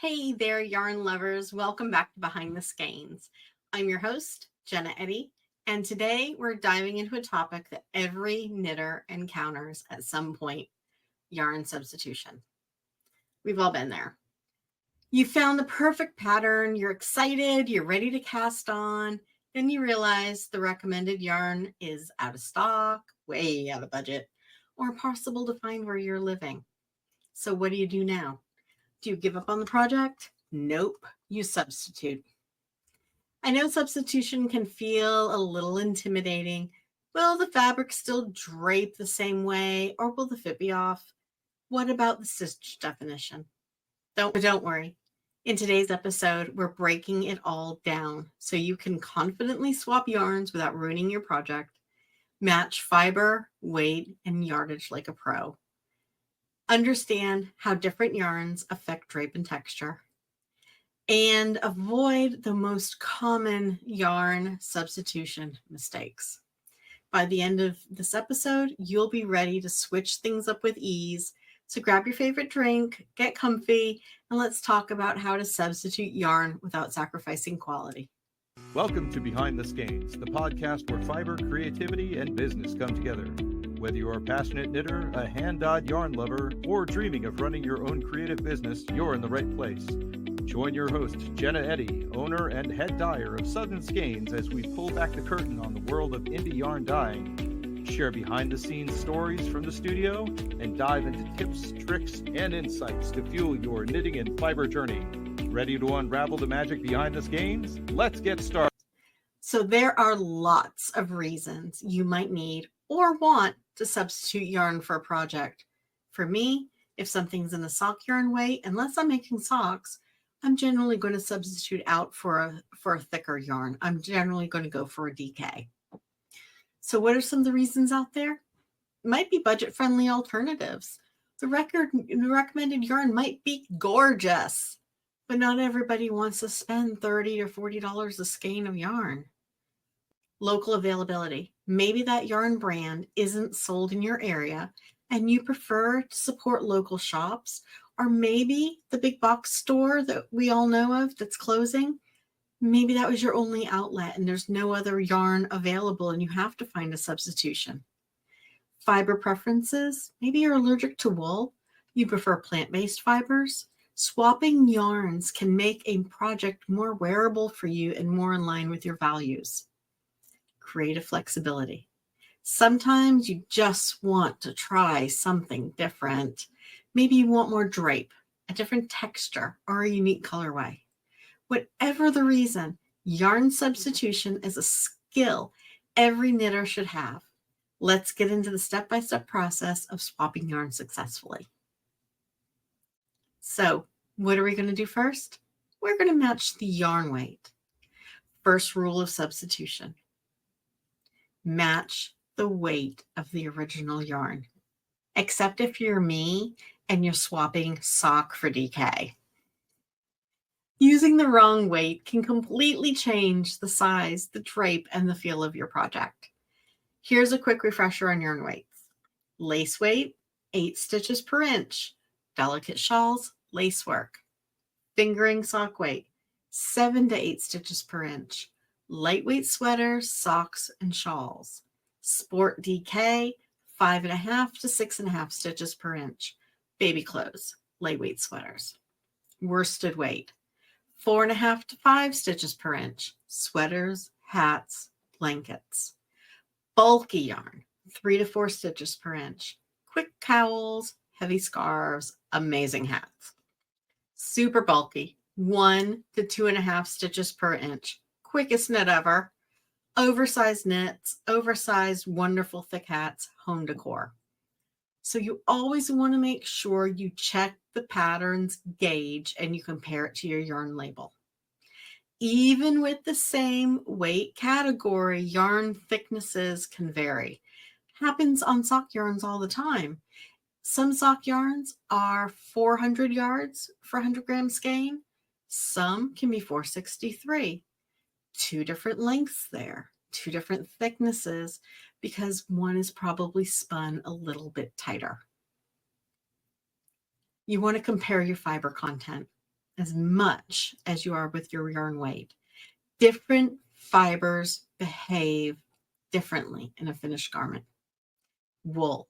Hey there, yarn lovers. Welcome back to Behind the Skeins. I'm your host, Jenna Eddy, and today we're diving into a topic that every knitter encounters at some point, yarn substitution. We've all been there. You found the perfect pattern, you're excited, you're ready to cast on, then you realize the recommended yarn is out of stock, way out of budget, or impossible to find where you're living. So what do you do now? Do you give up on the project? Nope, you substitute. I know substitution can feel a little intimidating. Will the fabric still drape the same way, or will the fit be off? What about the stitch definition? Don't worry. In today's episode, we're breaking it all down so you can confidently swap yarns without ruining your project, match fiber, weight, and yardage like a pro. Understand how different yarns affect drape and texture, and avoid the most common yarn substitution mistakes. By the end of this episode, you'll be ready to switch things up with ease. So grab your favorite drink, get comfy, and let's talk about how to substitute yarn without sacrificing quality. Welcome to Behind the Skeins, the podcast where fiber, creativity, and business come together. Whether you're a passionate knitter, a hand-dyed yarn lover, or dreaming of running your own creative business, you're in the right place. Join your host, Jenna Eddy, owner and head dyer of Southern Skeins, as we pull back the curtain on the world of indie yarn dyeing, share behind-the-scenes stories from the studio, and dive into tips, tricks, and insights to fuel your knitting and fiber journey. Ready to unravel the magic behind the skeins? Let's get started. So there are lots of reasons you might need or want to substitute yarn for a project. For me, if something's in the sock yarn weight, unless I'm making socks, I'm generally going to substitute out for a thicker yarn. I'm generally going to go for a DK. So what are some of the reasons out there? Might be budget-friendly alternatives. The recommended yarn might be gorgeous, but not everybody wants to spend $30 or $40 a skein of yarn. Local availability. Maybe that yarn brand isn't sold in your area and you prefer to support local shops, or maybe the big box store that we all know of that's closing. Maybe that was your only outlet and there's no other yarn available and you have to find a substitution. Fiber preferences. Maybe you're allergic to wool. You prefer plant-based fibers. Swapping yarns can make a project more wearable for you and more in line with your values. Creative flexibility. Sometimes you just want to try something different. Maybe you want more drape, a different texture, or a unique colorway. Whatever the reason, yarn substitution is a skill every knitter should have. Let's get into the step-by-step process of swapping yarn successfully. So, what are we going to do first? We're going to match the yarn weight. First rule of substitution. Match the weight of the original yarn, except if you're me and you're swapping sock for DK. Using the wrong weight can completely change the size, the drape, and the feel of your project. Here's a quick refresher on yarn weights. Lace weight, 8 stitches per inch. Delicate shawls, lace work. Fingering sock weight, 7 to 8 stitches per inch. Lightweight sweaters, socks, and shawls. Sport DK, 5.5 to 6.5 stitches per inch. Baby clothes, lightweight sweaters. Worsted weight, 4.5 to 5 stitches per inch. Sweaters, hats, blankets. Bulky yarn, 3 to 4 stitches per inch. Quick cowls, heavy scarves, amazing hats. Super bulky, 1 to 2.5 stitches per inch. Quickest knit ever. Oversized knits, oversized, wonderful thick hats, home decor. So you always want to make sure you check the pattern's gauge and you compare it to your yarn label. Even with the same weight category, yarn thicknesses can vary. Happens on sock yarns all the time. Some sock yarns are 400 yards for 100 gram skein. Some can be 463. 2 different lengths there, 2 different thicknesses, because one is probably spun a little bit tighter. You want to compare your fiber content. as much as you are with your yarn weight. Different fibers behave differently in a finished garment. Wool.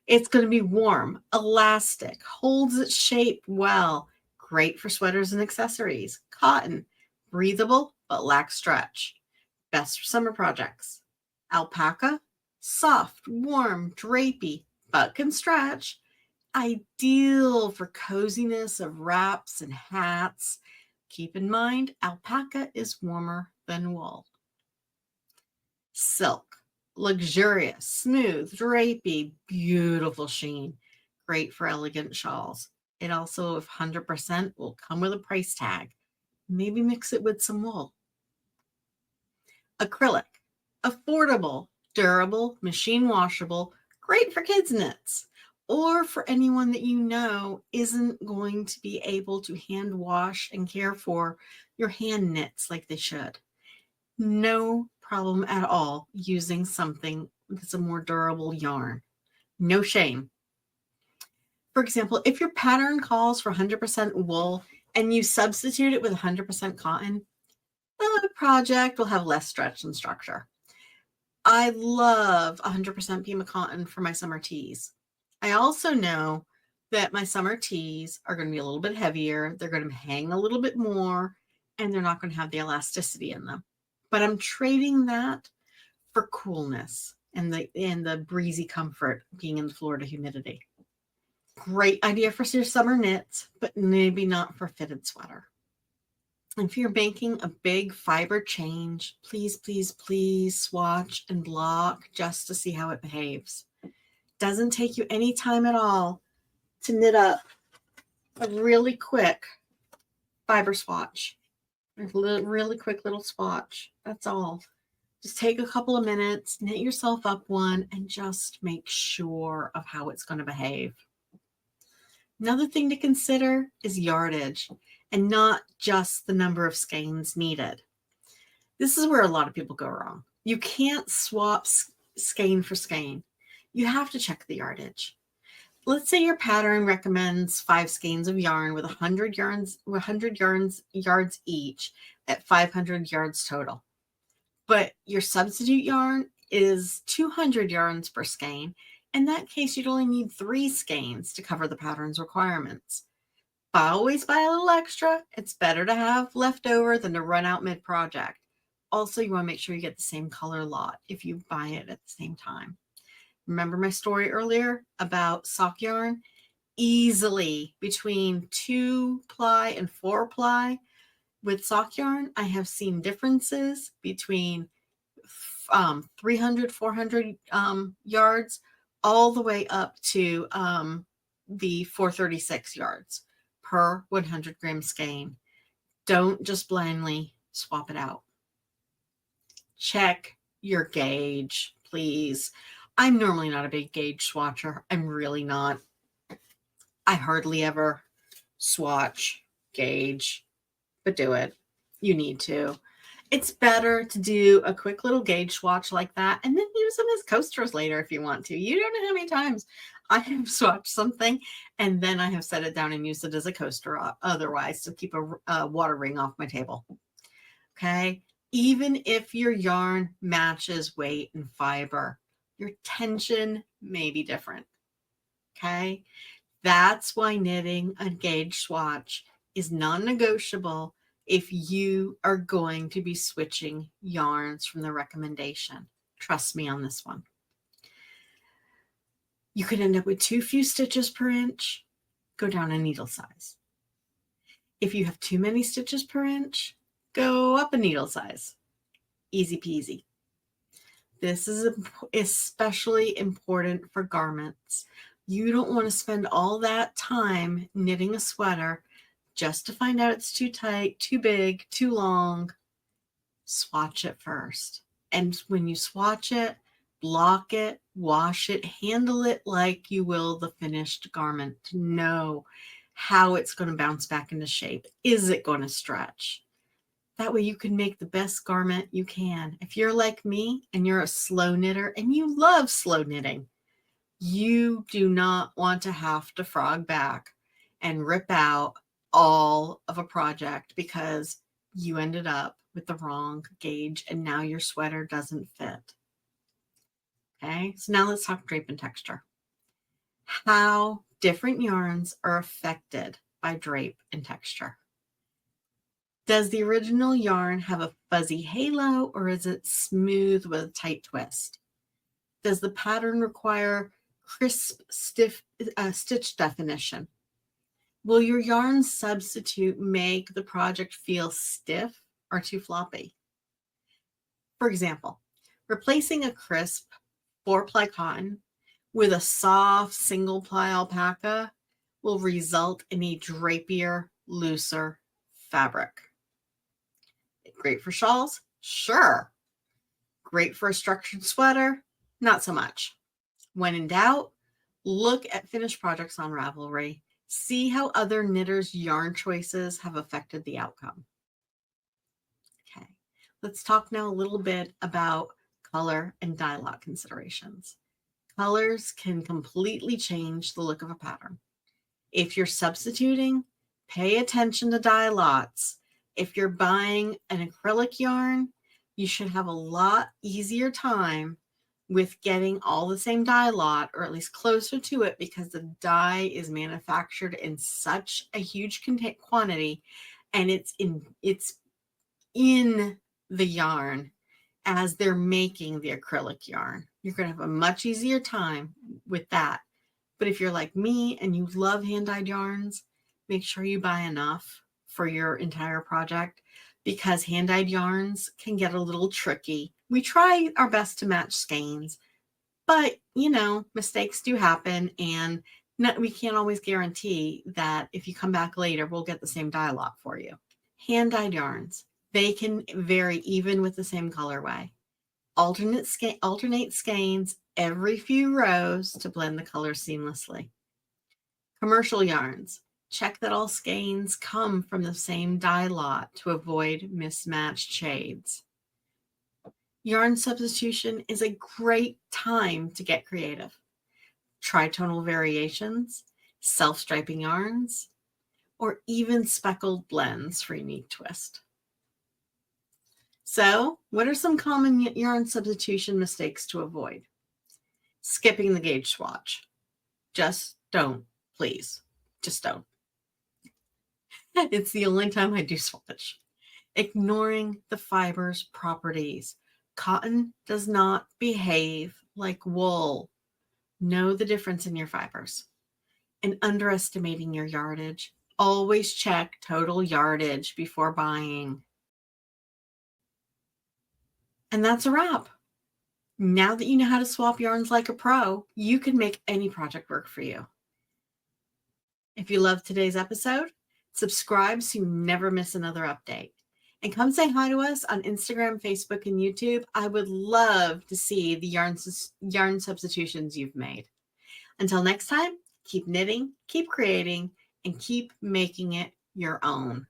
It's going to be warm, elastic, holds its shape well, great for sweaters and accessories. Cotton, breathable but lacks stretch. Best for summer projects. Alpaca, soft, warm, drapey, but can stretch. Ideal for coziness of wraps and hats. Keep in mind, alpaca is warmer than wool. Silk, luxurious, smooth, drapey, beautiful sheen. Great for elegant shawls. It also, if 100%, will come with a price tag. Maybe mix it with some wool. Acrylic, affordable, durable, machine washable, great for kids' knits, or for anyone that you know isn't going to be able to hand wash and care for your hand knits like they should. No problem at all using something that's a more durable yarn. No shame. For example, if your pattern calls for 100% wool and you substitute it with 100% cotton, the project will have less stretch and structure. I love 100% Pima cotton for my summer tees. I also know that my summer tees are going to be a little bit heavier. They're going to hang a little bit more, and they're not going to have the elasticity in them. But I'm trading that for coolness and the breezy comfort being in the Florida humidity. Great idea for your summer knits, but maybe not for fitted sweater. If you're making a big fiber change, please, please, please swatch and block just to see how it behaves. Doesn't take you any time at all to knit up a really quick fiber swatch. A really quick little swatch. That's all. Just take a couple of minutes, knit yourself up one, and just make sure of how it's going to behave. Another thing to consider is yardage, and not just the number of skeins needed. This is where a lot of people go wrong. You can't swap skein for skein. You have to check the yardage. Let's say your pattern recommends 5 skeins of yarn with 100 yards each at 500 yards total. But your substitute yarn is 200 yards per skein. In that case, you'd only need 3 skeins to cover the pattern's requirements. Always buy a little extra. It's better to have left over than to run out mid-project. Also, you want to make sure you get the same color lot if you buy it at the same time. Remember my story earlier about sock yarn? Easily between 2-ply and 4-ply with sock yarn, I have seen differences between 300, 400 yards all the way up to the 436 yards per 100 gram skein. Don't just blindly swap it out. Check your gauge, please. I'm normally not a big gauge swatcher. I'm really not. I hardly ever swatch, gauge, but do it. You need to. It's better to do a quick little gauge swatch like that and then use them as coasters later if you want to. You don't know how many times I have swatched something and then I have set it down and used it as a coaster otherwise to keep a water ring off my table. Okay? Even if your yarn matches weight and fiber, your tension may be different. Okay? That's why knitting a gauge swatch is non-negotiable if you are going to be switching yarns from the recommendation. Trust me on this one. You could end up with too few stitches per inch. Go down a needle size. If you have too many stitches per inch, go up a needle size. Easy peasy. This is especially important for garments. You don't want to spend all that time knitting a sweater just to find out it's too tight, too big, too long. Swatch it first. And when you swatch it, block it, wash it, handle it like you will the finished garment to know how it's going to bounce back into shape. Is it going to stretch? That way you can make the best garment you can. If you're like me and you're a slow knitter and you love slow knitting, you do not want to have to frog back and rip out all of a project because you ended up with the wrong gauge and now your sweater doesn't fit. Okay, so now let's talk drape and texture. How different yarns are affected by drape and texture. Does the original yarn have a fuzzy halo or is it smooth with a tight twist? Does the pattern require crisp, stiff stitch definition? Will your yarn substitute make the project feel stiff or too floppy? For example, replacing a crisp 4-ply cotton with a soft single-ply alpaca will result in a drapier, looser fabric. Great for shawls? Sure. Great for a structured sweater? Not so much. When in doubt, look at finished projects on Ravelry. See how other knitters' yarn choices have affected the outcome. Okay, let's talk now a little bit about color and dye lot considerations. Colors can completely change the look of a pattern. If you're substituting, pay attention to dye lots. If you're buying an acrylic yarn, you should have a lot easier time with getting all the same dye lot, or at least closer to it, because the dye is manufactured in such a huge quantity and it's in the yarn as they're making the acrylic yarn. You're going to have a much easier time with that. But if you're like me and you love hand-dyed yarns, make sure you buy enough for your entire project, because hand-dyed yarns can get a little tricky. We try our best to match skeins, but you know, mistakes do happen, and we can't always guarantee that if you come back later, we'll get the same dye lot for you. Hand-dyed yarns, they can vary even with the same colorway. Alternate skeins every few rows to blend the colors seamlessly. Commercial yarns, check that all skeins come from the same dye lot to avoid mismatched shades. Yarn substitution is a great time to get creative. Tritonal variations, self-striping yarns, or even speckled blends for a unique twist. So, what are some common yarn substitution mistakes to avoid? Skipping the gauge swatch. Just don't, please. Just don't. It's the only time I do swatch. Ignoring the fiber's properties. Cotton does not behave like wool. Know the difference in your fibers. And underestimating your yardage. Always check total yardage before buying. And that's a wrap. Now that you know how to swap yarns like a pro, you can make any project work for you. If you loved today's episode, subscribe so you never miss another update. And come say hi to us on Instagram, Facebook, and YouTube. I would love to see the yarn substitutions you've made. Until next time, keep knitting, keep creating, and keep making it your own.